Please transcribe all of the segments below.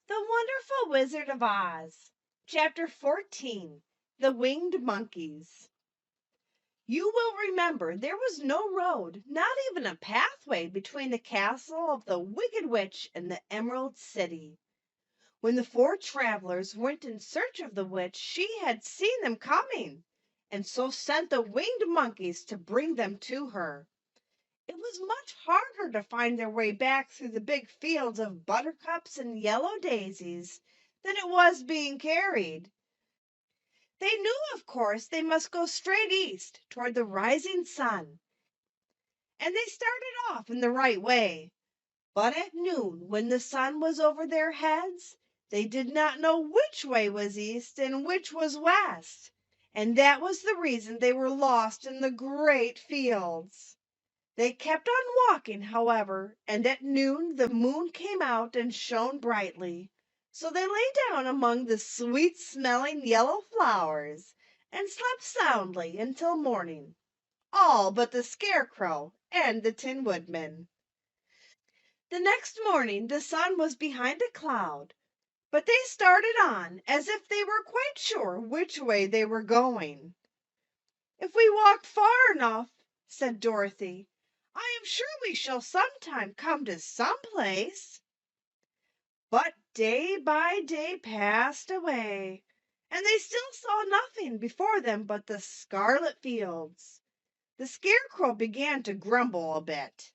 The Wonderful Wizard of Oz, Chapter 14, The Winged Monkeys. You will remember there was no road, not even a pathway between the castle of the Wicked Witch and the Emerald City. When the four travelers went in search of the witch, she had seen them coming, and so sent the winged monkeys to bring them to her. It was much harder to find their way back through the big fields of buttercups and yellow daisies than it was being carried. They knew, of course, they must go straight east toward the rising sun, and they started off in the right way. But at noon, when the sun was over their heads, they did not know which way was east and which was west, and that was the reason they were lost in the great fields. They kept on walking, however, and at noon the moon came out and shone brightly. So they lay down among the sweet smelling yellow flowers and slept soundly until morning, all but the Scarecrow and the Tin Woodman. The next morning the sun was behind a cloud, but they started on as if they were quite sure which way they were going. "If we walk far enough," said Dorothy, "I am sure we shall sometime come to some place." But day by day passed away, and they still saw nothing before them but the scarlet fields. The Scarecrow began to grumble a bit.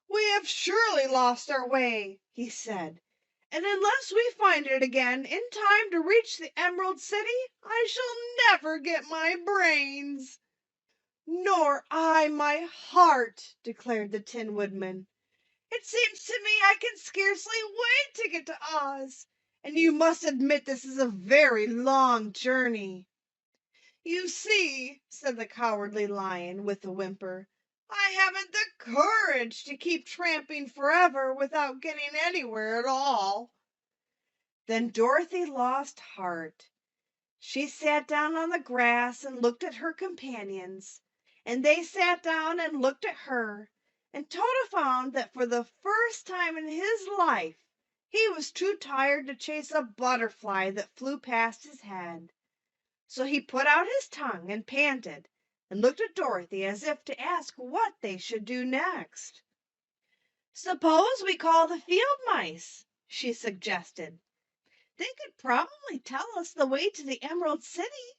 "We have surely lost our way," he said, "and unless we find it again in time to reach the Emerald City, I shall never get my brains." "Nor I my heart," declared the Tin Woodman. "It seems to me I can scarcely wait to get to Oz, and you must admit this is a very long journey." "You see," said the Cowardly Lion with a whimper, "I haven't the courage to keep tramping forever without getting anywhere at all." Then Dorothy lost heart. She sat down on the grass and looked at her companions, and they sat down and looked at her, and Toto found that for the first time in his life he was too tired to chase a butterfly that flew past his head. So he put out his tongue and panted, and looked at Dorothy as if to ask what they should do next. "Suppose we call the field mice," she suggested. "They could probably tell us the way to the Emerald City."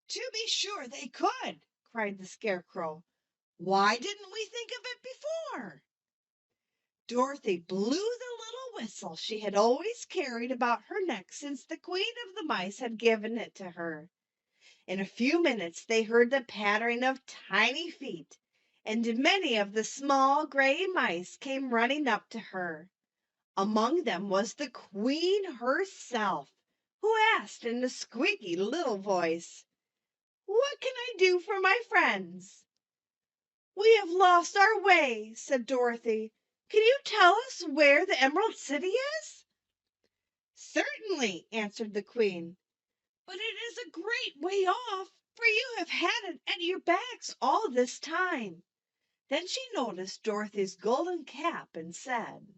"To be sure they could!" cried the Scarecrow. "Why didn't we think of it before?" Dorothy blew the little whistle she had always carried about her neck since the Queen of the Mice had given it to her. In a few minutes they heard the pattering of tiny feet, and many of the small gray mice came running up to her. Among them was the Queen herself, who asked in a squeaky little voice, "What can I do for my friends?" "We have lost our way," said Dorothy. "Can you tell us where the Emerald City is?" "Certainly," answered the Queen, "but it is a great way off, for you have had it at your backs all this time." Then she noticed Dorothy's golden cap and said,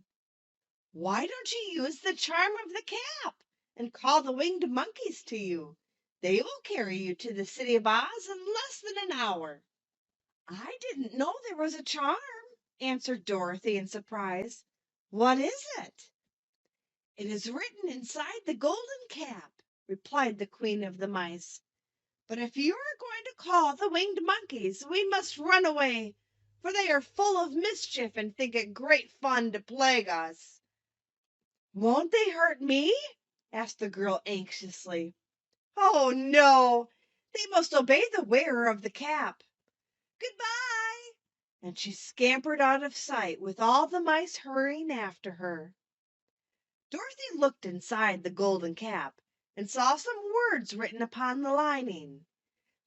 "Why don't you use the charm of the cap and call the winged monkeys to you? They will carry you to the City of Oz in less than an hour." "I didn't know there was a charm," answered Dorothy in surprise. "What is it?" "It is written inside the golden cap," replied the Queen of the Mice. "But if you are going to call the winged monkeys, we must run away, for they are full of mischief and think it great fun to plague us." "Won't they hurt me?" asked the girl anxiously. "Oh, no! They must obey the wearer of the cap. Goodbye!" And she scampered out of sight with all the mice hurrying after her. Dorothy looked inside the golden cap and saw some words written upon the lining.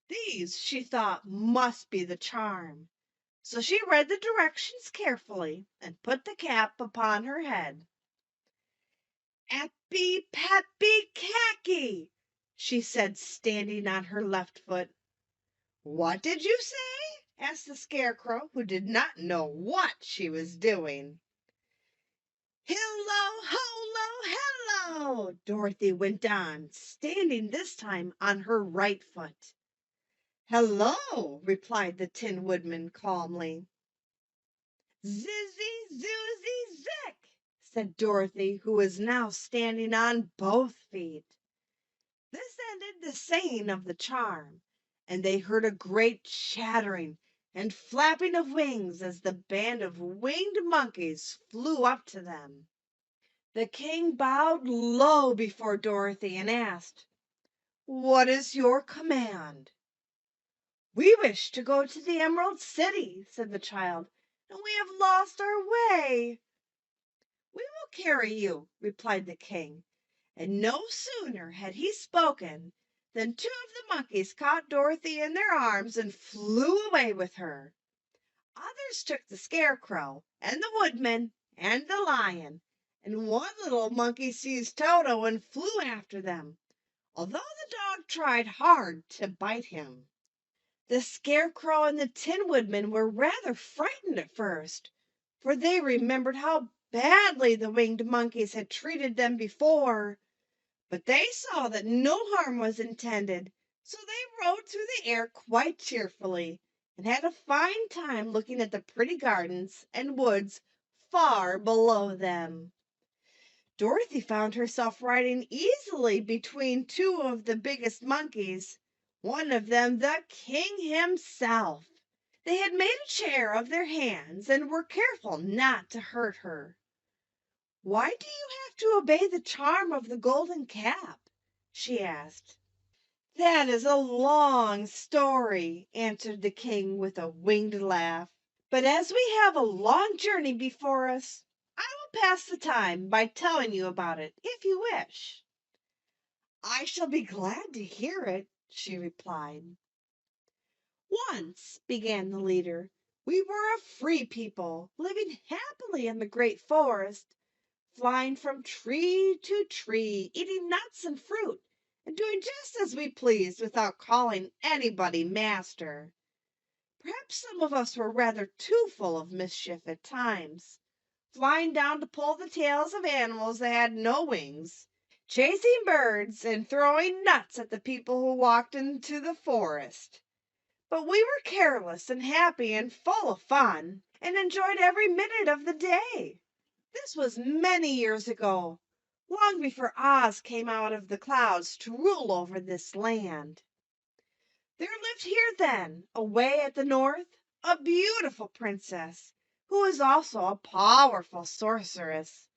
These, she thought, must be the charm. So she read the directions carefully and put the cap upon her head. "Appy, Pappy, Cacky," she said, standing on her left foot. "What did you say?" asked the Scarecrow, who did not know what she was doing. Hello, hello, hello, Dorothy went on, standing this time on her right foot. Hello, replied the Tin Woodman calmly. Zizzy, zoozy, zick, said Dorothy, who was now standing on both feet. This ended the saying of the charm, and they heard a great chattering and flapping of wings as the band of winged monkeys flew up to them. The king bowed low before Dorothy and asked, "What is your command?" "We wish to go to the Emerald City," said the child, "and we have lost our way." "We will carry you," replied the king, and no sooner had he spoken than two of the monkeys caught Dorothy in their arms and flew away with her. Others took the Scarecrow and the Woodman and the Lion, and one little monkey seized Toto and flew after them, although the dog tried hard to bite him. The Scarecrow and the Tin Woodman were rather frightened at first, for they remembered how badly the winged monkeys had treated them before. But they saw that no harm was intended, so they rode through the air quite cheerfully, and had a fine time looking at the pretty gardens and woods far below them. Dorothy found herself riding easily between two of the biggest monkeys, one of them the king himself. They had made a chair of their hands and were careful not to hurt her. "Why do you have to obey the charm of the golden cap?" she asked. "That is a long story," answered the king with a winged laugh. "But as we have a long journey before us, I will pass the time by telling you about it, if you wish." "I shall be glad to hear it," she replied. "Once," began the leader, "we were a free people, living happily in the great forest, flying from tree to tree, eating nuts and fruit, and doing just as we pleased without calling anybody master. Perhaps some of us were rather too full of mischief at times, flying down to pull the tails of animals that had no wings, chasing birds, and throwing nuts at the people who walked into the forest. But we were careless and happy and full of fun, and enjoyed every minute of the day. This was many years ago, long before Oz came out of the clouds to rule over this land. There lived here then, away at the north, a beautiful princess, who was also a powerful sorceress.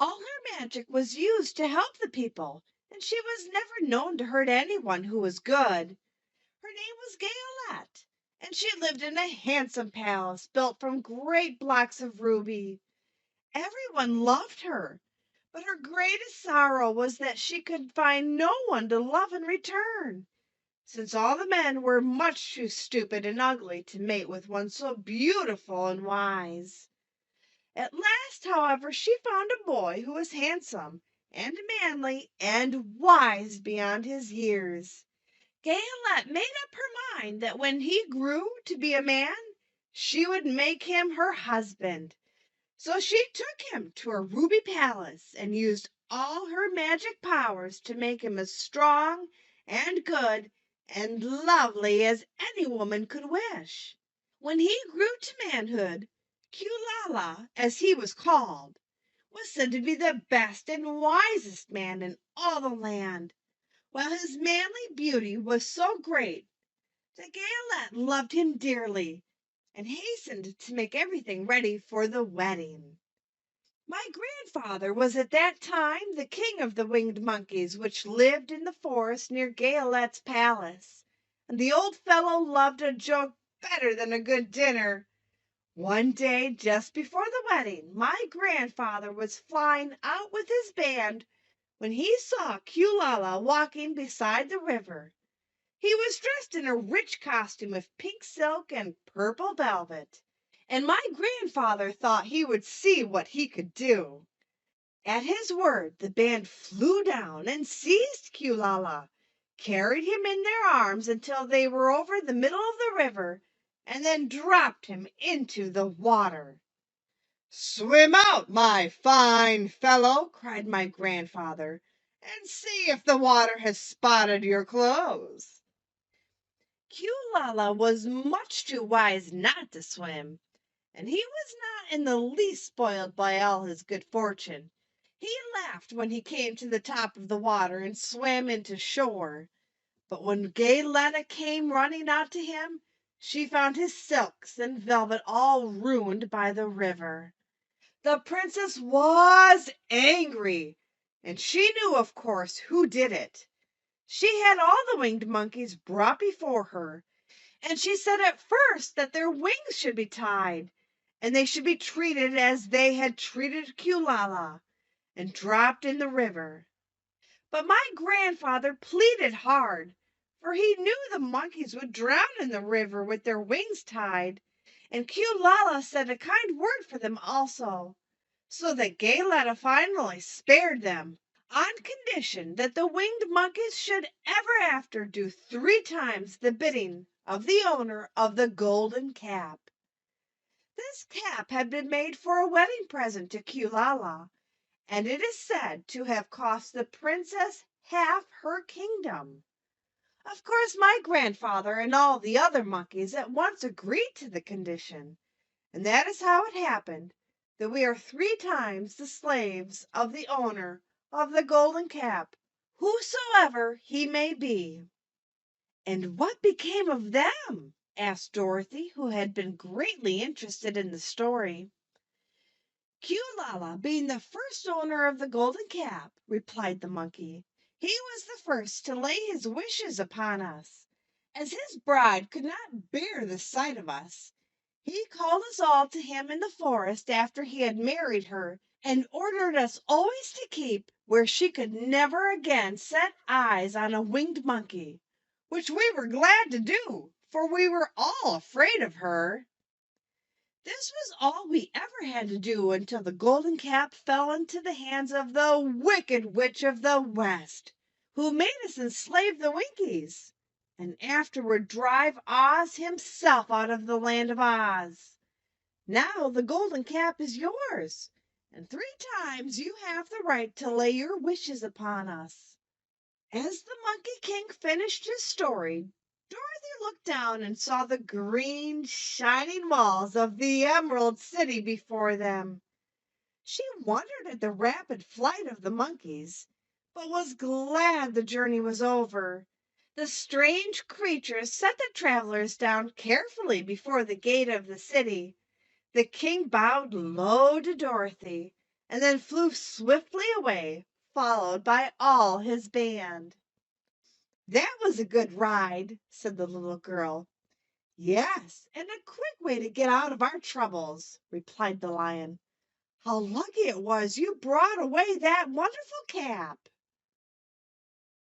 All her magic was used to help the people, and she was never known to hurt anyone who was good. Her name was Gayolette, and she lived in a handsome palace built from great blocks of ruby. Everyone loved her, but her greatest sorrow was that she could find no one to love in return, since all the men were much too stupid and ugly to mate with one so beautiful and wise. At last, however, she found a boy who was handsome and manly and wise beyond his years. Gayelette made up her mind that when he grew to be a man, she would make him her husband. So she took him to her ruby palace and used all her magic powers to make him as strong and good and lovely as any woman could wish. When he grew to manhood, Kulala, as he was called, was said to be the best and wisest man in all the land, while his manly beauty was so great that Gayelette loved him dearly and hastened to make everything ready for the wedding. My grandfather was at that time the king of the winged monkeys which lived in the forest near Gayelette's palace, and the old fellow loved a joke better than a good dinner. One day, just before the wedding, my grandfather was flying out with his band when he saw Kulala walking beside the river. He was dressed in a rich costume of pink silk and purple velvet, and my grandfather thought he would see what he could do. At his word, the band flew down and seized Kulala, carried him in their arms until they were over the middle of the river, and then dropped him into the water. "Swim out, my fine fellow," cried my grandfather, "and see if the water has spotted your clothes." Quilala was much too wise not to swim, and he was not in the least spoiled by all his good fortune. He laughed when he came to the top of the water and swam into shore. But when Gayeletta came running out to him, she found his silks and velvet all ruined by the river. The princess was angry, and she knew, of course, who did it. She had all the winged monkeys brought before her, and she said at first that their wings should be tied, and they should be treated as they had treated Quilala, and dropped in the river. But my grandfather pleaded hard, for he knew the monkeys would drown in the river with their wings tied, and Quilala said a kind word for them also, so that Gayeletta finally spared them, on condition that the winged monkeys should ever after do 3 times the bidding of the owner of the golden cap. This cap had been made for a wedding present to Quilala, and it is said to have cost the princess half her kingdom. Of course, my grandfather and all the other monkeys at once agreed to the condition, and that is how it happened that we are 3 times the slaves of the owner of the golden cap, whosoever he may be. "And what became of them?" asked Dorothy, who had been greatly interested in the story. "Quilala being the first owner of the golden cap," replied the monkey, "he was the first to lay his wishes upon us. As his bride could not bear the sight of us, he called us all to him in the forest after he had married her, and ordered us always to keep where she could never again set eyes on a winged monkey, which we were glad to do, for we were all afraid of her. This was all we ever had to do until the golden cap fell into the hands of the Wicked Witch of the West, who made us enslave the Winkies, and afterward drive Oz himself out of the land of Oz. Now the golden cap is yours, and 3 times you have the right to lay your wishes upon us." As the Monkey King finished his story, Dorothy looked down and saw the green, shining walls of the Emerald City before them. She wondered at the rapid flight of the monkeys, but was glad the journey was over. The strange creatures set the travelers down carefully before the gate of the city. The king bowed low to Dorothy and then flew swiftly away, followed by all his band. "That was a good ride," said the little girl. "Yes, and a quick way to get out of our troubles," replied the lion. "How lucky it was you brought away that wonderful cap."